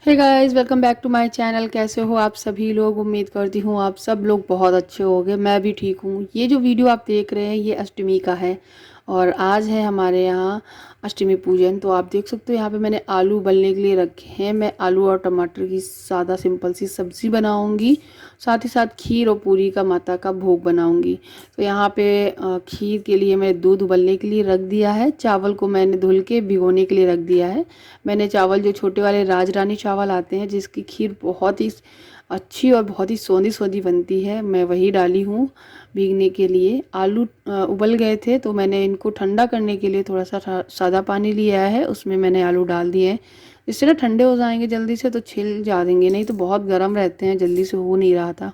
Hey guys, welcome back to my channel. कैसे हो आप सभी लोग? उम्मीद करती हूँ आप सब लोग बहुत अच्छे होंगे। मैं भी ठीक हूँ। ये जो वीडियो आप देख रहे हैं ये अष्टमी का है और आज है हमारे यहाँ अष्टमी पूजन। तो आप देख सकते हो यहाँ पे मैंने आलू उबलने के लिए रखे हैं। मैं आलू और टमाटर की सादा सिंपल सी सब्ज़ी बनाऊँगी, साथ ही साथ खीर और पूरी का माता का भोग बनाऊँगी। तो यहाँ पे खीर के लिए मैं दूध उबलने के लिए रख दिया है। चावल को मैंने धुल के भिगोने के लिए रख दिया है। मैंने चावल जो छोटे वाले राजरानी चावल आते हैं जिसकी खीर बहुत ही अच्छी और बहुत ही सोंधी सोंधी बनती है, मैं वही डाली हूँ भीगने के लिए। आलू उबल गए थे तो मैंने इनको ठंडा करने के लिए थोड़ा सा सादा पानी लिया है, उसमें मैंने आलू डाल दिए हैं। इससे ना ठंडे हो जाएंगे जल्दी से तो छिल जा देंगे, नहीं तो बहुत गर्म रहते हैं, जल्दी से हो नहीं रहा था।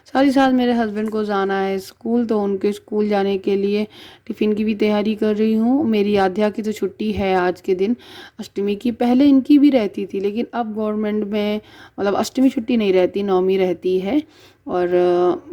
साथ ही साथ मेरे हस्बैंड को जाना है स्कूल, तो उनके स्कूल जाने के लिए टिफ़िन की भी तैयारी कर रही हूँ। मेरी आध्या की तो छुट्टी है आज के दिन अष्टमी की। पहले इनकी भी रहती थी लेकिन अब गवर्नमेंट में मतलब अष्टमी छुट्टी नहीं रहती, नवमी रहती है। और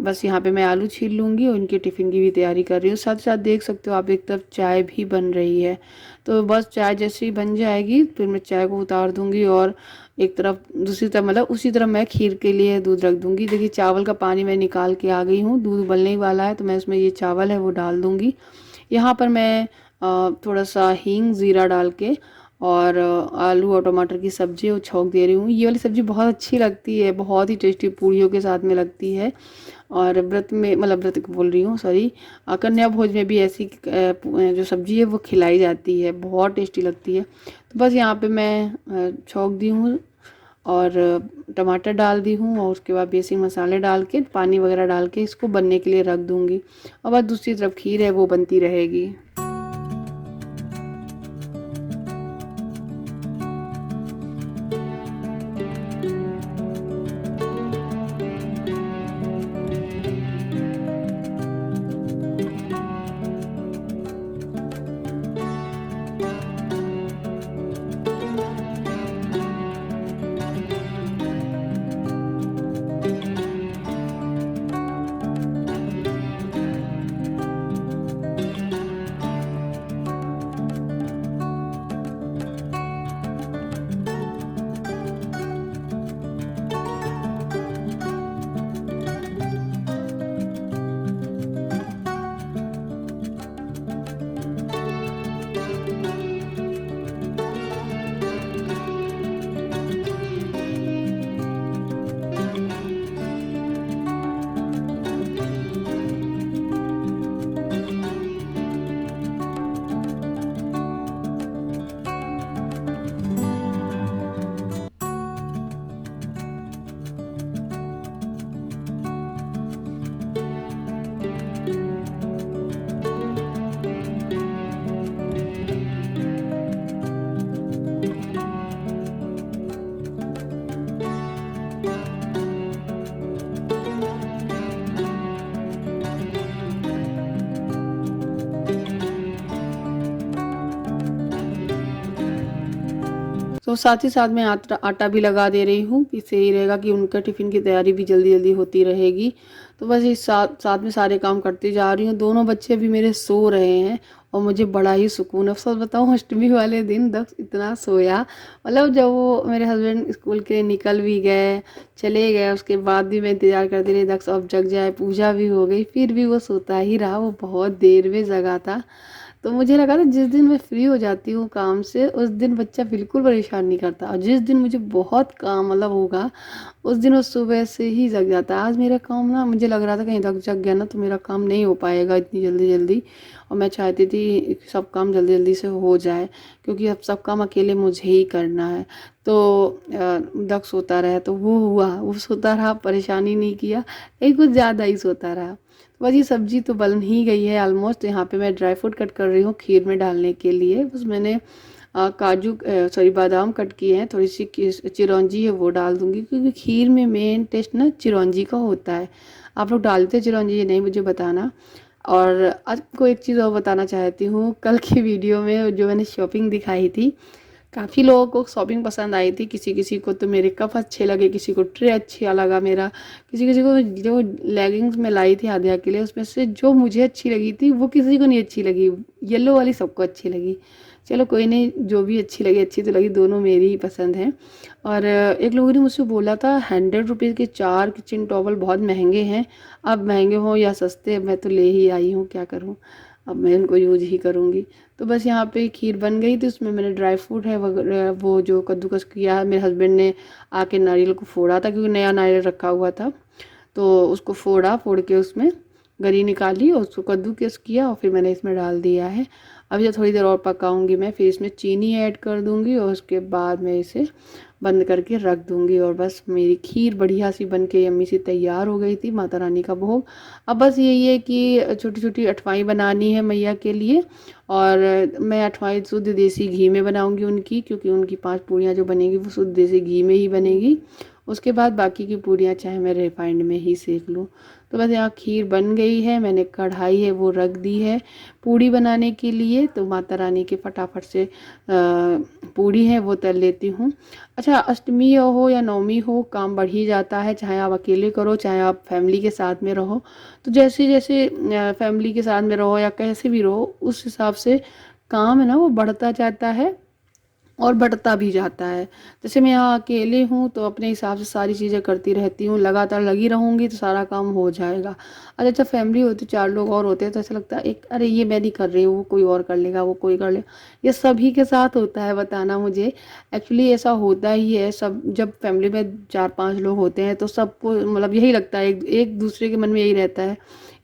बस यहाँ पे मैं आलू छील लूँगी और उनके टिफ़िन की भी तैयारी कर रही हूँ। साथ साथ देख सकते हो आप, एक तरफ चाय भी बन रही है। तो बस चाय जैसे ही बन जाएगी फिर मैं चाय को उतार दूँगी और एक तरफ दूसरी तरफ मतलब उसी तरफ मैं खीर के लिए दूध रख दूँगी। देखिए चावल का पानी मैं निकाल के आ गई हूँ, दूध उबलने ही वाला है तो मैं उसमें ये चावल है वो डाल दूँगी। यहाँ पर मैं थोड़ा सा हींग ज़ीरा डाल के और आलू और टमाटर की सब्ज़ी वो छौंक दे रही हूँ। ये वाली सब्ज़ी बहुत अच्छी लगती है, बहुत ही टेस्टी पूड़ियों के साथ में लगती है। और व्रत में मतलब व्रत बोल रही हूँ सॉरी, कन्या भोज में भी ऐसी जो सब्ज़ी है वो खिलाई जाती है, बहुत टेस्टी लगती है। तो बस यहाँ पे मैं छौंक दी हूँ और टमाटर डाल दी हूँ और उसके बाद बेसिक मसाले डाल के पानी वगैरह डाल के इसको बनने के लिए रख दूँगी। और बस दूसरी तरफ खीर है वो बनती रहेगी। तो साथ ही साथ मैं आटा भी लगा दे रही हूँ, इससे ही रहेगा कि उनका टिफ़िन की तैयारी भी जल्दी जल्दी होती रहेगी। तो बस इस साथ साथ में सारे काम करती जा रही हूँ। दोनों बच्चे अभी मेरे सो रहे हैं और मुझे बड़ा ही सुकून है। सच बताऊँ, अष्टमी वाले दिन दक्ष इतना सोया, मतलब जब वो मेरे हस्बैंड स्कूल के निकल भी गए, चले गए, उसके बाद भी मैं इंतज़ार करती रही दक्ष अब जग जाए, पूजा भी हो गई, फिर भी वो सोता ही रहा। वो बहुत देर में जगा था। तो मुझे लगा था जिस दिन मैं फ्री हो जाती हूँ काम से उस दिन बच्चा बिल्कुल परेशान नहीं करता, और जिस दिन मुझे बहुत काम मतलब होगा उस दिन वो सुबह से ही जग जाता है। आज मेरा काम ना, मुझे लग रहा था कहीं तक जग गया ना तो मेरा काम नहीं हो पाएगा इतनी जल्दी जल्दी, और मैं चाहती थी कि सब काम जल्दी जल्दी से हो जाए क्योंकि अब सब काम अकेले मुझे ही करना है। तो दक्ष सोता रहा तो वो हुआ, वो सोता रहा, परेशानी नहीं किया, एक कुछ ज़्यादा ही सोता रहा। बस ये सब्जी तो बन ही गई है ऑलमोस्ट। यहाँ पे मैं ड्राई फ्रूट कट कर रही हूँ खीर में डालने के लिए। बस मैंने काजू सॉरी बादाम कट किए हैं, थोड़ी सी चिरौंजी है वो डाल दूँगी क्योंकि खीर में मेन टेस्ट ना चिरौंजी का होता है। आप लोग डालते हैं चिरौंजी या नहीं मुझे बताना। और आपको एक चीज़ और बताना चाहती हूँ, कल की वीडियो में जो मैंने शॉपिंग दिखाई थी काफ़ी लोगों को शॉपिंग पसंद आई थी, किसी किसी को तो मेरे कप अच्छे लगे, किसी को ट्रे अच्छा लगा मेरा, किसी किसी को जो लेगिंग्स मैं लाई थी आध्या के लिए उसमें से जो मुझे अच्छी लगी थी वो किसी को नहीं अच्छी लगी, येलो वाली सबको अच्छी लगी। चलो कोई नहीं, जो भी अच्छी लगी अच्छी तो लगी, दोनों मेरी ही पसंद हैं। और एक लोगों ने मुझसे बोला था 100 रुपीज़ के 4 किचन टॉवल बहुत महंगे हैं। अब महंगे हों या सस्ते, मैं तो ले ही आई हूँ, क्या करूँ, अब मैं उनको यूज ही करूँगी। तो बस यहाँ पे खीर बन गई थी, उसमें मैंने ड्राई फ्रूट है वगैरह वो जो कद्दूकस किया, मेरे हस्बैंड ने आके नारियल को फोड़ा था क्योंकि नया नारियल रखा हुआ था, तो उसको फोड़ के उसमें गरी निकाली और उसको कद्दूकस किया और फिर मैंने इसमें डाल दिया है। अब ये थोड़ी देर और पकाऊंगी मैं, फिर इसमें चीनी ऐड कर दूंगी और उसके बाद मैं इसे बंद करके रख दूंगी। और बस मेरी खीर बढ़िया सी बन के यम्मी सी तैयार हो गई थी, माता रानी का भोग। अब बस यही है कि छोटी छोटी अठवाई बनानी है मैया के लिए, और मैं अठवाई शुद्ध देसी घी में बनाऊंगी उनकी, क्योंकि उनकी 5 पूड़ियाँ जो बनेगी वो शुद्ध देसी घी में ही बनेगी। उसके बाद बाकी की पूड़ियाँ चाहे मैं रिफाइंड में ही सेक लूँ। तो बस यहाँ खीर बन गई है, मैंने कढ़ाई है वो रख दी है पूड़ी बनाने के लिए, तो माता रानी के फटाफट से पूड़ी है वो तल लेती हूँ। अच्छा, अष्टमी हो या नवमी हो, काम बढ़ ही जाता है, चाहे आप अकेले करो चाहे आप फैमिली के साथ में रहो। तो जैसे जैसे फैमिली के साथ में रहो या कैसे भी रहो, उस हिसाब से काम है ना वो बढ़ता जाता है और बढ़ता भी जाता है। जैसे मैं यहाँ अकेले हूँ तो अपने हिसाब से सारी चीज़ें करती रहती हूँ, लगातार लगी रहूँगी तो सारा काम हो जाएगा। अच्छा जब फैमिली होती 4 लोग और होते हैं तो ऐसा लगता है एक, अरे ये मैं नहीं कर रही हूँ, वो कोई और कर लेगा, वो कोई कर लेगा। ये सभी के साथ होता है, बताना मुझे, एक्चुअली ऐसा होता ही है। सब जब फैमिली में 4-5 लोग होते हैं तो सबको मतलब यही लगता है, एक दूसरे के मन में यही रहता है,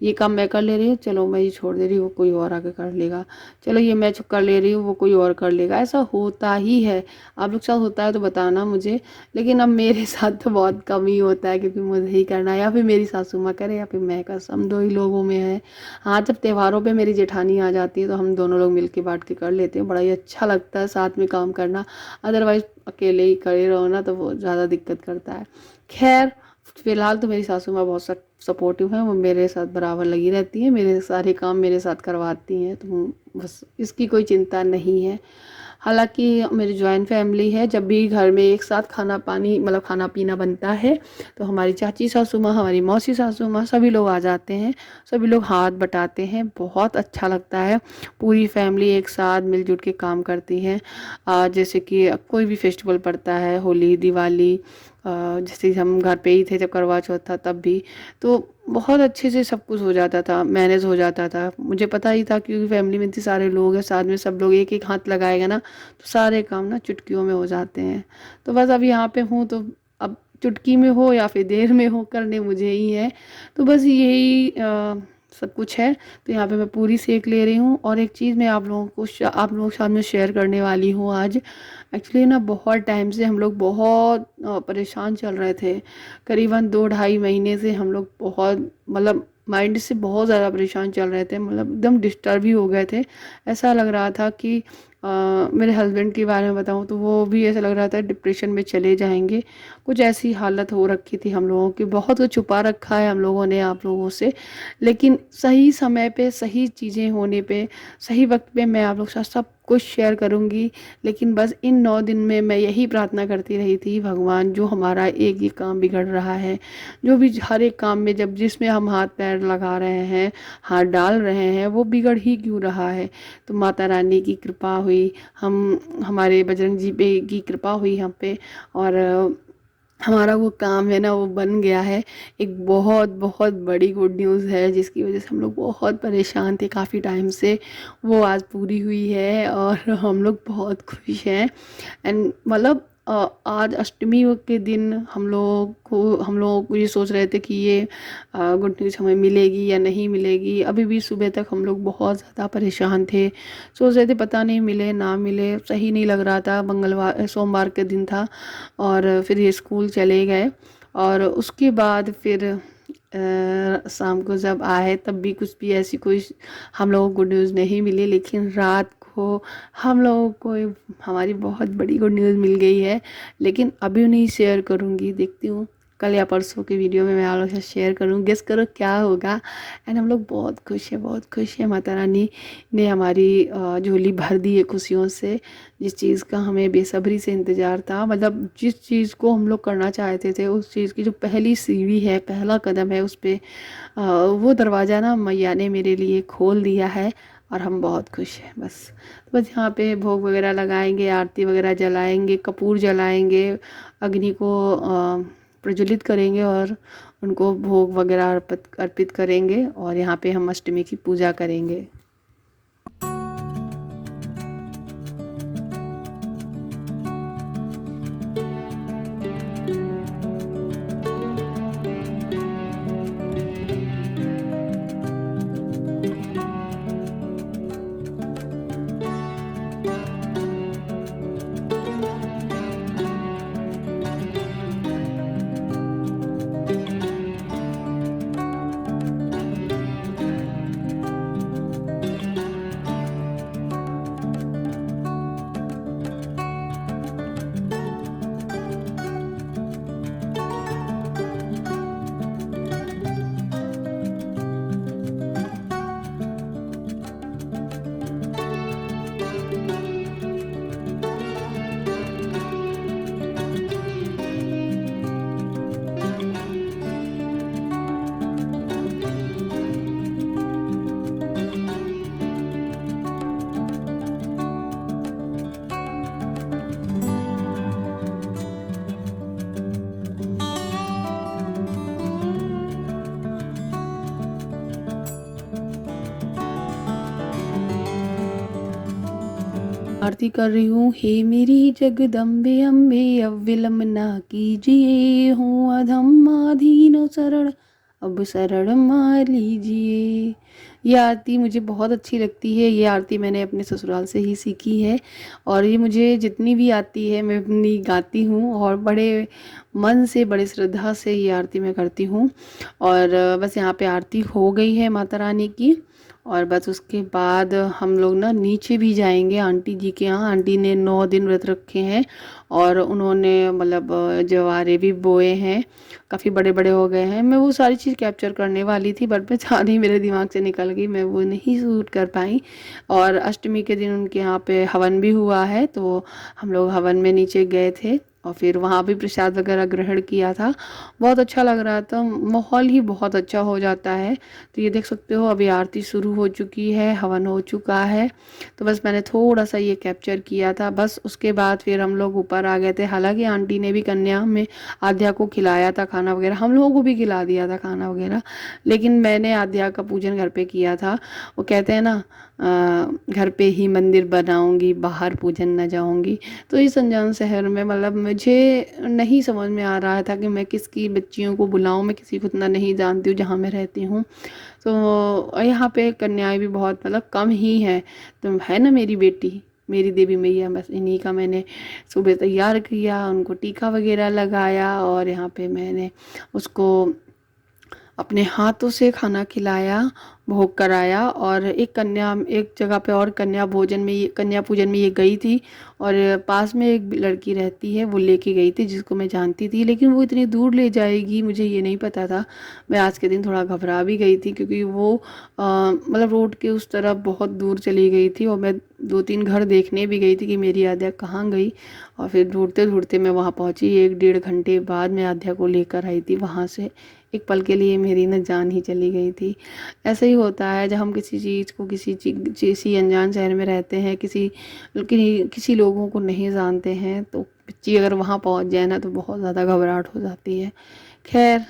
ये काम मैं कर ले रही हूँ, चलो मैं ये छोड़ दे रही हूँ, वो कोई और आके कर लेगा, चलो ये मैं कर ले रही हूँ, वो कोई और कर लेगा। ऐसा होता ही है, आप लोग के साथ होता है तो बताना मुझे। लेकिन अब मेरे साथ तो बहुत कम ही होता है, क्योंकि मुझे ही करना है, या फिर मेरी सासू माँ करे या फिर मैं कर, हम 2 ही लोगों में है। हाँ, जब त्योहारों पे मेरी जेठानी आ जाती है तो हम दोनों लोग मिल के बांट के कर लेते हैं, बड़ा ही अच्छा लगता है साथ में काम करना। अदरवाइज अकेले ही करे रहो ना तो वो ज़्यादा दिक्कत करता है। खैर फिलहाल तो मेरी सासू माँ बहुत सपोर्टिव हैं, वो मेरे साथ बराबर लगी रहती हैं, मेरे सारे काम मेरे साथ करवाती हैं, तो बस इसकी कोई चिंता नहीं है। हालांकि मेरी जॉइंट फैमिली है, जब भी घर में एक साथ खाना पानी मतलब खाना पीना बनता है तो हमारी चाची सासू माँ, हमारी मौसी सासू माँ, सभी लोग आ जाते हैं, सभी लोग हाथ बटाते हैं, बहुत अच्छा लगता है। पूरी फैमिली एक साथ मिलजुल के काम करती है। जैसे कि कोई भी फेस्टिवल पड़ता है, होली दिवाली, जैसे हम घर पे ही थे जब करवा चौथ था तब भी, तो बहुत अच्छे से सब कुछ हो जाता था, मैनेज हो जाता था। मुझे पता ही था क्योंकि फैमिली में इतने सारे लोग हैं, साथ में सब लोग एक एक हाथ लगाएगा ना तो सारे काम ना चुटकियों में हो जाते हैं। तो बस अब यहाँ पे हूँ तो अब चुटकी में हो या फिर देर में हो, करने मुझे ही है। तो बस यही सब कुछ है। तो यहाँ पे मैं पूरी सेक ले रही हूँ। और एक चीज़ मैं आप लोगों के सामने शेयर करने वाली हूँ आज। एक्चुअली ना बहुत टाइम से हम लोग बहुत परेशान चल रहे थे, करीबन 2-2.5 महीने से हम लोग बहुत मतलब माइंड से बहुत ज़्यादा परेशान चल रहे थे, मतलब एकदम डिस्टर्ब ही हो गए थे। ऐसा लग रहा था कि मेरे हस्बैंड के बारे में बताऊं तो वो भी ऐसा लग रहा था डिप्रेशन में चले जाएंगे, कुछ ऐसी हालत हो रखी थी हम लोगों की। बहुत कुछ छुपा रखा है हम लोगों ने आप लोगों से, लेकिन सही समय पे सही चीज़ें होने पे सही वक्त पे मैं आप लोग के साथ सब कुछ शेयर करूँगी। लेकिन बस इन 9 दिन में मैं यही प्रार्थना करती रही थी, भगवान जो हमारा एक ये काम बिगड़ रहा है, जो भी हर एक काम में जब जिसमें हम हाथ पैर लगा रहे हैं, हाथ डाल रहे हैं, वो बिगड़ ही क्यों रहा है। तो माता रानी की कृपा हुई, हम हमारे बजरंग जी पे की कृपा हुई हम पे, और हमारा वो काम है ना वो बन गया है। एक बहुत बहुत बड़ी गुड न्यूज़ है जिसकी वजह से हम लोग बहुत परेशान थे काफ़ी टाइम से, वो आज पूरी हुई है और हम लोग बहुत खुश हैं। एंड मतलब आज अष्टमी के दिन हम लोग ये सोच रहे थे कि ये गुड न्यूज़ हमें मिलेगी या नहीं मिलेगी। अभी भी सुबह तक हम लोग बहुत ज़्यादा परेशान थे, सोच रहे थे पता नहीं मिले ना मिले, सही नहीं लग रहा था। सोमवार के दिन था और फिर ये स्कूल चले गए, और उसके बाद फिर शाम को जब आए तब भी कुछ भी ऐसी कोई हम लोगों को गुड न्यूज़ नहीं मिली। लेकिन रात को हम लोगों को हमारी बहुत बड़ी गुड न्यूज़ मिल गई है, लेकिन अभी नहीं शेयर करूँगी, देखती हूँ कल या परसों की वीडियो में मैं आप लोगों के साथ शेयर करूँ। गेस करो क्या होगा। एंड हम लोग बहुत खुश हैं, बहुत खुश हैं। माता रानी ने हमारी झोली भर दी है खुशियों से। जिस चीज़ का हमें बेसब्री से इंतज़ार था, मतलब जिस चीज़ को हम लोग करना चाहते थे, उस चीज़ की जो पहली सीढ़ी है, पहला कदम है, उस पर वो दरवाज़ा ना मैया ने मेरे लिए खोल दिया है और हम बहुत खुश हैं। बस यहाँ पे भोग वगैरह लगाएंगे, आरती वगैरह जलाएंगे, कपूर जलाएंगे, अग्नि को प्रज्वलित करेंगे और उनको भोग वगैरह अर्पित करेंगे और यहाँ पे हम अष्टमी की पूजा करेंगे। आरती कर रही हूँ। हे मेरी जगदम्बे अम्बे अब विलम्ब ना कीजिए, हूँ अधम आधीन शरण अब शरण मार लीजिए। ये आरती मुझे बहुत अच्छी लगती है। ये आरती मैंने अपने ससुराल से ही सीखी है और ये मुझे जितनी भी आती है मैं अपनी गाती हूँ और बड़े मन से, बड़े श्रद्धा से ये आरती मैं करती हूँ। और बस यहाँ पे आरती हो गई है माता रानी की और बस उसके बाद हम लोग ना नीचे भी जाएंगे आंटी जी के यहाँ। आंटी ने 9 दिन व्रत रखे हैं और उन्होंने मतलब जवारे भी बोए हैं, काफ़ी बड़े बड़े हो गए हैं। मैं वो सारी चीज़ कैप्चर करने वाली थी बट मैं ज़्यादा ही मेरे दिमाग से निकल गई, मैं वो नहीं शूट कर पाई। और अष्टमी के दिन उनके यहाँ पे हवन भी हुआ है तो हम लोग हवन में नीचे गए थे और फिर वहाँ भी प्रसाद वगैरह ग्रहण किया था। बहुत अच्छा लग रहा था, माहौल ही बहुत अच्छा हो जाता है। तो ये देख सकते हो अभी आरती शुरू हो चुकी है, हवन हो चुका है। तो बस मैंने थोड़ा सा ये कैप्चर किया था। बस उसके बाद फिर हम लोग ऊपर आ गए थे। हालांकि आंटी ने भी कन्या में आद्या को खिलाया था खाना वगैरह, हम लोगों को भी खिला दिया था खाना वगैरह, लेकिन मैंने आद्या का पूजन घर पे किया था। वो कहते हैं ना घर पे ही मंदिर बनाऊंगी, बाहर पूजन न जाऊंगी। तो इस अनजान शहर में मतलब मुझे नहीं समझ में आ रहा था कि मैं किसकी बच्चियों को बुलाऊं। मैं किसी को इतना नहीं जानती हूँ जहाँ मैं रहती हूँ। तो यहाँ पे कन्याएं भी बहुत मतलब कम ही है। तो है ना मेरी बेटी, मेरी देवी मैया, बस इन्हीं का मैंने सुबह तैयार किया, उनको टीका वगैरह लगाया और यहाँ पे मैंने उसको अपने हाथों से खाना खिलाया, भोग कराया। और एक जगह पे और कन्या पूजन में ये गई थी और पास में एक लड़की रहती है, वो लेके गई थी जिसको मैं जानती थी, लेकिन वो इतनी दूर ले जाएगी मुझे ये नहीं पता था। मैं आज के दिन थोड़ा घबरा भी गई थी क्योंकि वो मतलब रोड के उस तरफ बहुत दूर चली गई थी और मैं 2-3 घर देखने भी गई थी कि मेरी आद्या कहाँ गई। और फिर ढूंढते ढूंढते मैं वहाँ पहुँची। 1-1.5 घंटे बाद मैं आद्या को लेकर आई थी वहाँ से। एक पल के लिए मेरी न जान ही चली गई थी। ऐसे ही होता है जब हम किसी चीज़ को किसी अनजान शहर में रहते हैं, किसी लोगों को नहीं जानते हैं, तो बच्ची अगर वहाँ पहुँच जाए ना तो बहुत ज़्यादा घबराहट हो जाती है। खैर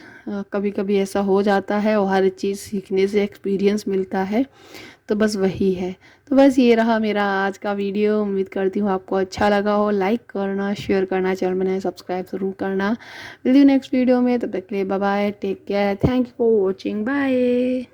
कभी कभी ऐसा हो जाता है और हर चीज़ सीखने से एक्सपीरियंस मिलता है, तो बस वही है। तो बस ये रहा मेरा आज का वीडियो। उम्मीद करती हूँ आपको अच्छा लगा हो। लाइक करना, शेयर करना, चैनल बनाए सब्सक्राइब ज़रूर करना। मिलती हूँ नेक्स्ट वीडियो में, तब तक के लिए bye bye, take care, thank you for watching, bye.